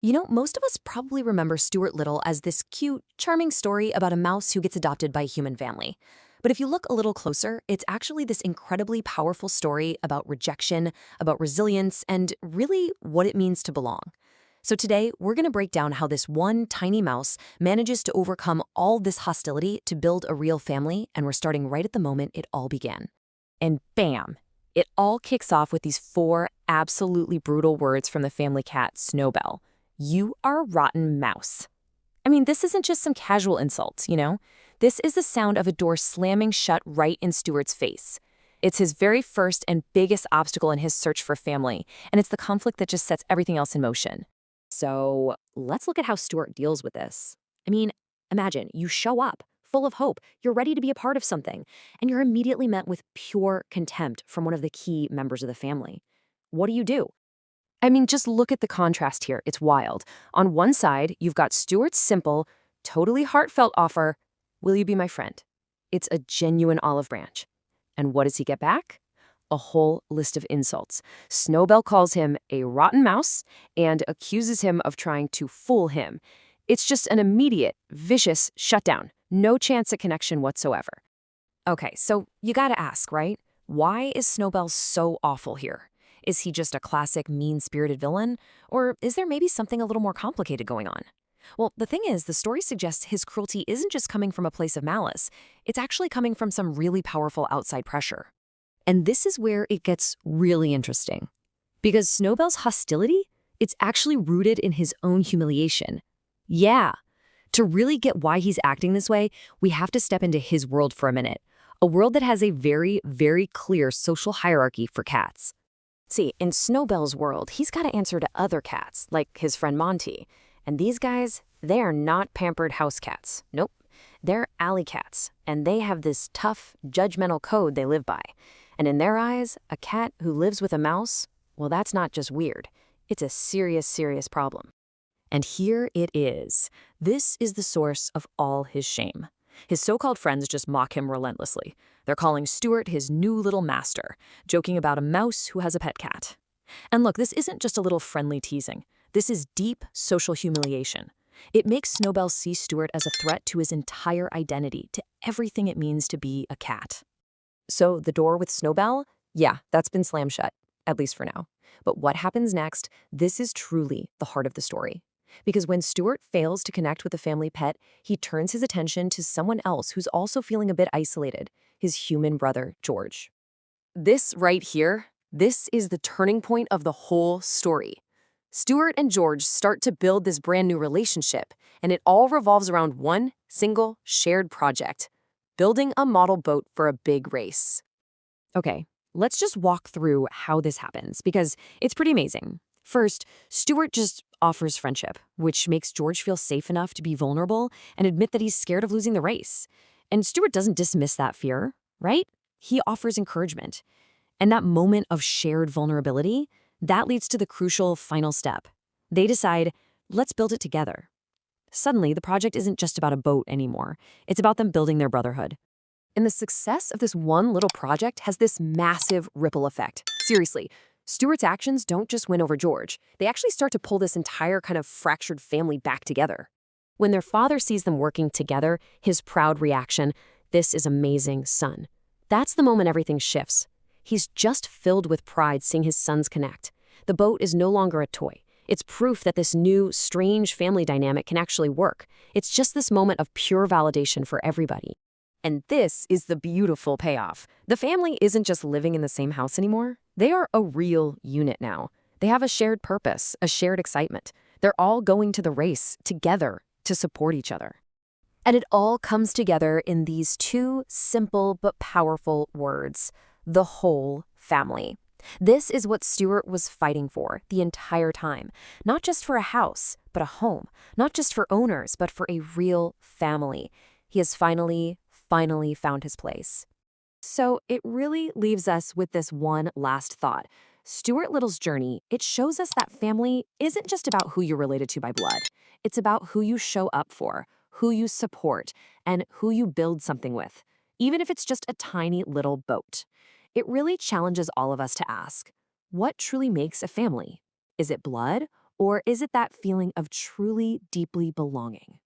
Most of us probably remember Stuart Little as this cute, charming story about a mouse who gets adopted by a human family. But if you look a little closer, it's actually this incredibly powerful story about rejection, about resilience, and really what it means to belong. So today, we're going to break down how this one tiny mouse manages to overcome all this hostility to build a real family, and we're starting right at the moment it all began. And bam! It all kicks off with these four absolutely brutal words from the family cat, Snowbell. You are a rotten mouse. I mean, this isn't just some casual insult. This is the sound of a door slamming shut right in Stuart's face. It's his very first and biggest obstacle in his search for family, and it's the conflict that just sets everything else in motion. So let's look at how Stuart deals with this. I mean, imagine you show up, full of hope, you're ready to be a part of something, and you're immediately met with pure contempt from one of the key members of the family. What do? I mean, just look at the contrast here. It's wild. On one side, you've got Stuart's simple, totally heartfelt offer, will you be my friend? It's a genuine olive branch. And what does he get back? A whole list of insults. Snowbell calls him a rotten mouse and accuses him of trying to fool him. It's just an immediate, vicious shutdown. No chance at connection whatsoever. Okay, so you gotta ask, right? Why is Snowbell so awful here? Is he just a classic mean-spirited villain? Or is there maybe something a little more complicated going on? Well, the thing is, the story suggests his cruelty isn't just coming from a place of malice. It's actually coming from some really powerful outside pressure. And this is where it gets really interesting. Because Snowbell's hostility, it's actually rooted in his own humiliation. Yeah. To really get why he's acting this way, we have to step into his world for a minute. A world that has a very, very clear social hierarchy for cats. See, in Snowbell's world, he's got to answer to other cats, like his friend Monty. And these guys, they are not pampered house cats. Nope. They're alley cats, and they have this tough, judgmental code they live by. And in their eyes, a cat who lives with a mouse, well, that's not just weird. It's a serious, serious problem. And here it is. This is the source of all his shame. His so-called friends just mock him relentlessly. They're calling Stuart his new little master, joking about a mouse who has a pet cat. And look, this isn't just a little friendly teasing. This is deep social humiliation. It makes Snowbell see Stuart as a threat to his entire identity, to everything it means to be a cat. So the door with Snowbell? Yeah, that's been slammed shut, at least for now. But what happens next? This is truly the heart of the story. Because when Stuart fails to connect with the family pet, he turns his attention to someone else who's also feeling a bit isolated, his human brother, George. This right here, this is the turning point of the whole story. Stuart and George start to build this brand new relationship, and it all revolves around one single shared project, building a model boat for a big race. Okay, let's just walk through how this happens, because it's pretty amazing. First, Stuart just offers friendship, which makes George feel safe enough to be vulnerable and admit that he's scared of losing the race. And Stuart doesn't dismiss that fear, right? He offers encouragement. And that moment of shared vulnerability, that leads to the crucial final step. They decide, let's build it together. Suddenly, the project isn't just about a boat anymore. It's about them building their brotherhood. And the success of this one little project has this massive ripple effect. Seriously, Stuart's actions don't just win over George. They actually start to pull this entire kind of fractured family back together. When their father sees them working together, his proud reaction, this is amazing, son. That's the moment everything shifts. He's just filled with pride seeing his sons connect. The boat is no longer a toy. It's proof that this new, strange family dynamic can actually work. It's just this moment of pure validation for everybody. And this is the beautiful payoff. The family isn't just living in the same house anymore. They are a real unit now. They have a shared purpose, a shared excitement. They're all going to the race together to support each other. And it all comes together in these two simple but powerful words: the whole family. This is what Stuart was fighting for the entire time. Not just for a house, but a home. Not just for owners, but for a real family. He has finally found his place. So it really leaves us with this one last thought. Stuart Little's journey, it shows us that family isn't just about who you're related to by blood. It's about who you show up for, who you support, and who you build something with, even if it's just a tiny little boat. It really challenges all of us to ask, what truly makes a family? Is it blood, Or is it that feeling of truly deeply belonging?